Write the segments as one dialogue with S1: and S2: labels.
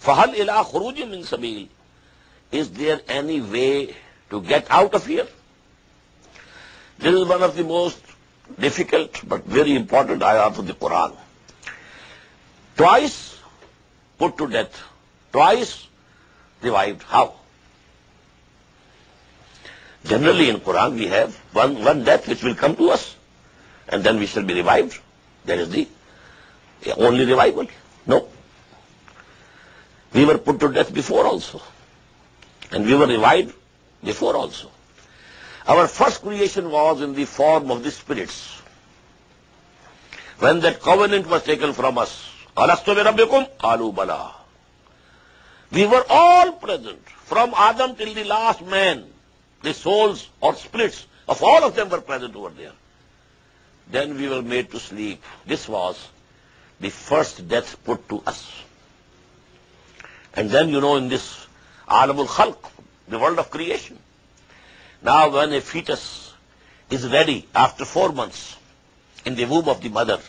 S1: فَهَلْ إِلَىٰ خُرُوجٍ مِّن سَبِيلٍ? Is there any way to get out of here? This is one of the most difficult but very important ayat of the Qur'an. Twice put to death, twice revived. How? Generally in Qur'an we have one death which will come to us and then we shall be revived. That is the only revival. No. We were put to death before also. And we were revived before also. Our first creation was in the form of the spirits. When that covenant was taken from us, Alastu bi Rabbikum? Qalu bala. We were all present, from Adam till the last man. The souls or spirits of all of them were present over there. Then we were made to sleep. This was the first death put to us. And then, in this Alamul Khalq, the world of creation, now when a fetus is ready after 4 months in the womb of the mother,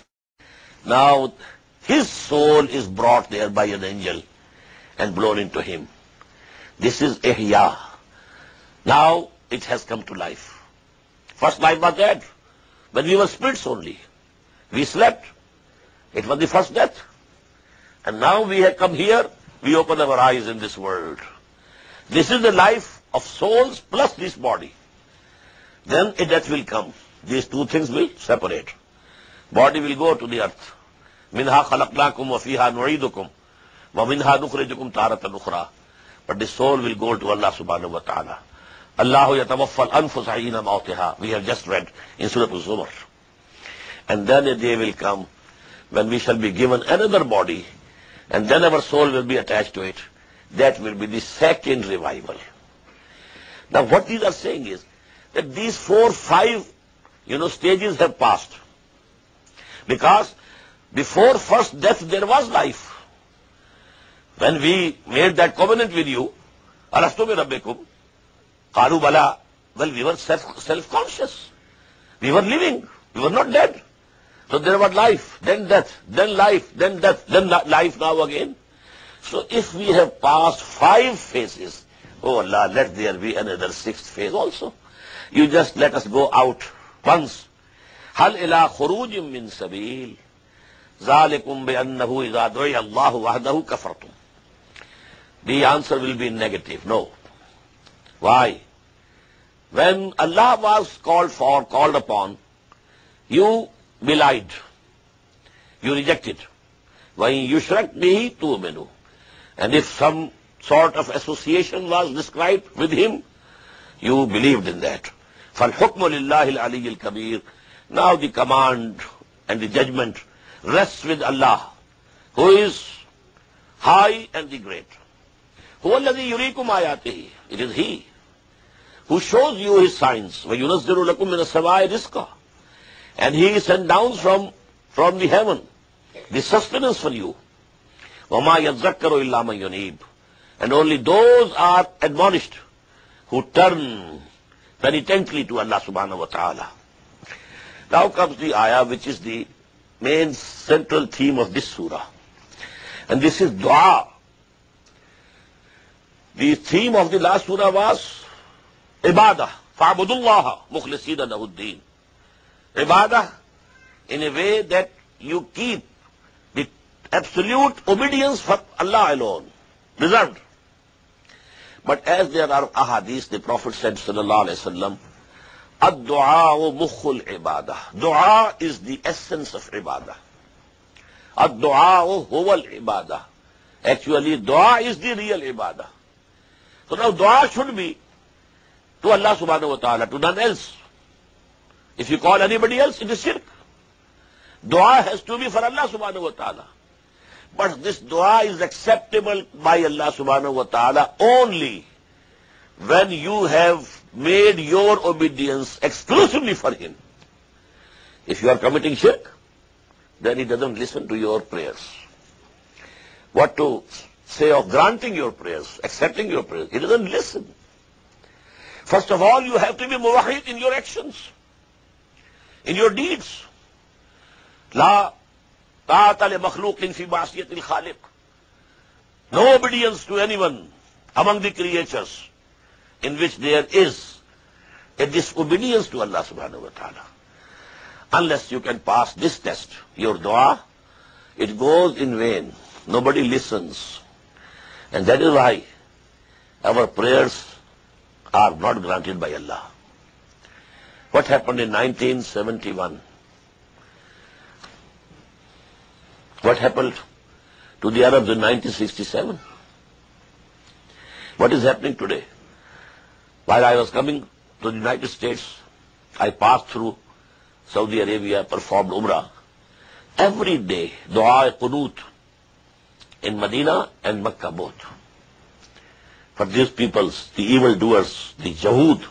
S1: now his soul is brought there by an angel and blown into him. This is Ihya. Now it has come to life. First life was dead. When we were spirits only. We slept. It was the first death. And now we have come here, we open our eyes in this world. This is the life of souls plus this body. Then a death will come. These two things will separate. Body will go to the earth. Minha khalaqnakum wa fiha nu'idukum wa minha nukhrijukum taratan ukhra. But the soul will go to Allah subhanahu wa ta'ala. Allahu yatawaffal anfusa hina mawtiha. We have just read in Surah Al-Zumar. And then a day will come when we shall be given another body, and then our soul will be attached to it. That will be the second revival. Now what these are saying is that these 4, 5, stages have passed. Because before first death there was life. When we made that covenant with you, Alastu bi Rabbikum? Qalu bala. Well, we were self-conscious. We were living. We were not dead. So there was life, then death, then life, then death, then life now again. So if we have passed 5 phases, oh Allah, let there be another 6th phase also. You just let us go out once. Hal ila khurujim min sabil. Zalikum bi annahu idha du'iya Allahu wahdahu kafartum. The answer will be negative. No. Why? When Allah was called upon, you belied. You rejected. وَإِن يُشْرَكْ بِهِ تُؤْمِنُوا. And if some sort of association was described with him, you believed in that. فَالْحُكْمُ لِلَّهِ الْعَلِيِّ الْكَبِيرِ. Now the command and the judgment rests with Allah, who is high and the great. هُوَ الَّذِي يُرِيكُمْ آيَاتِهِ. It is He who shows you His signs. وَيُنَزِّلُ لَكُم مِّنَ السَّمَاءِ رِزْقًا. And He sent down from the heaven the sustenance for you. وَمَا يَذَّكَّرُ إِلَّا مَن يُنِيبُ. And only those are admonished who turn penitently to Allah subhanahu wa ta'ala. Now comes the ayah which is the main central theme of this surah. And this is dua. The theme of the last surah was ibadah. فَعْبُدُ اللَّهَ مُخْلِصِينَ لَهُ الدِّينَ. Ibadah in a way that you keep the absolute obedience for Allah alone, reserved. But as there are ahadith, the Prophet said, sallallahu alayhi wa sallam, ad-du'a mukhul ibadah. Dua is the essence of ibadah. Ad-du'a huwa al-ibadah. Actually, dua is the real ibadah. So now dua should be to Allah subhanahu wa ta'ala, to none else. If you call anybody else, it is shirk. Dua has to be for Allah subhanahu wa ta'ala. But this dua is acceptable by Allah subhanahu wa ta'ala only when you have made your obedience exclusively for Him. If you are committing shirk, then He doesn't listen to your prayers. What to say of granting your prayers, accepting your prayers? He doesn't listen. First of all, you have to be muwahhid in your actions, in your deeds. La ta'ata li makhluqin fi ma'siyatil khaliq. No obedience to anyone among the creatures in which there is a disobedience to Allah subhanahu wa ta'ala. Unless you can pass this test, your dua, it goes in vain. Nobody listens. And that is why our prayers are not granted by Allah. What happened in 1971? What happened to the Arabs in 1967? What is happening today? While I was coming to the United States, I passed through Saudi Arabia, performed Umrah. Every day, dua qunut in Medina and Makkah both. For these peoples, the evildoers, the Yahud,